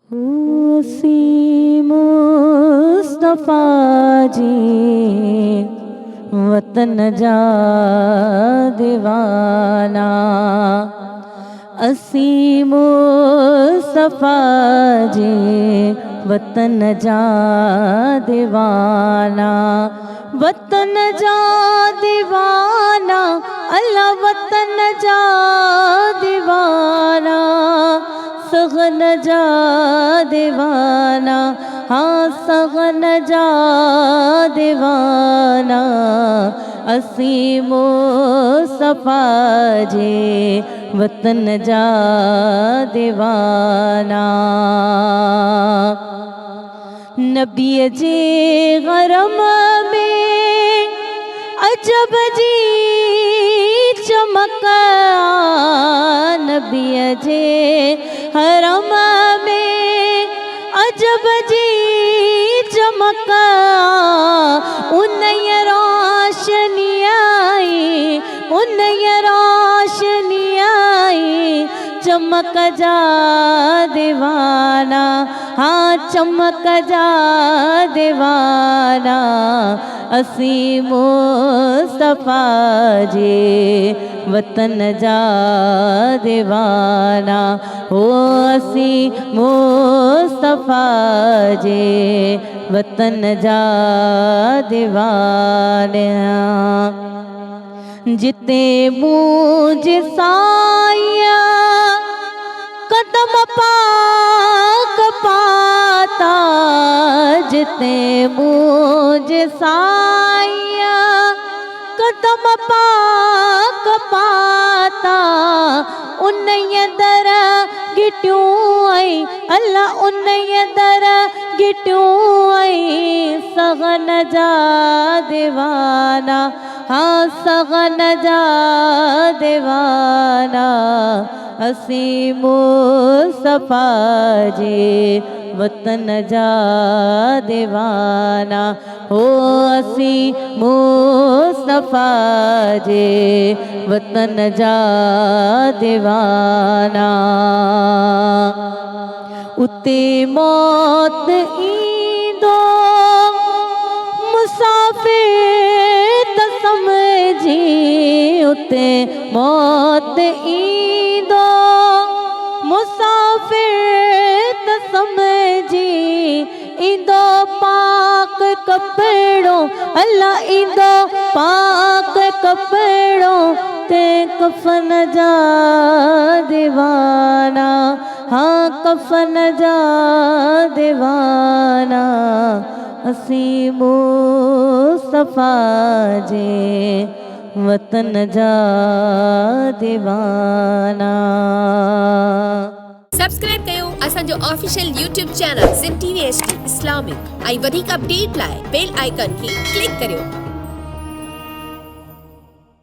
C Mustafa जी वतन जा दीवाना, असी मुस्तफ़ा जी वतन जा दीवाना, वतन जा दीवाना, अल्लाह वतन जा दीवाना, सगन जा दीवाना, हाँ सगन जा दीवाना, असी मुस्तफ़ा जी वतन जा दीवाना। नबी जे गरम में अजब जी चमक, नबी जे हरम में अजब जी चमक, उन्नय रोशनी आई, उन्नय रोशनी आई, चमक जा दीवाना, हाँ चमक जा दीवाना, असी मुस्तफ़ा जी वतन जा दीवाना, हो असी मुस्तफ़ा जी वतन जा दीवाना। जिते मुझे साया कदम पाक पाता, जिते मुझे साया कदम पाक पाता, उन्नय दर गिट्यूं आई, अल्लाह उन्नय दर गिट्यूं आई, सगन जा दीवाना, हाँ सगन जा दीवाना, असी मुस्तफ़ा जी वतन जा दीवाना, हो असी मुस्तफ़ा जी वतन जा दीवाना। उते मौत ईंदो मुसाफिर त समझी, उते मौत ईंदो मुसाफिर त समझी, ईंदो पाक कपड़ो, अल्लाह ईंदो पाक कपड़ो, ते कफन जा दीवाना, हाँ कफन जा दीवाना, असी मुस्तफ़ा जी वतन जा दीवाना। सब्सक्राइब कयो असांजो official YouTube channel Sindh TV HD इस्लामिक, ऐं वधीक अपडेट लाइ बेल आइकन खे क्लिक करियो।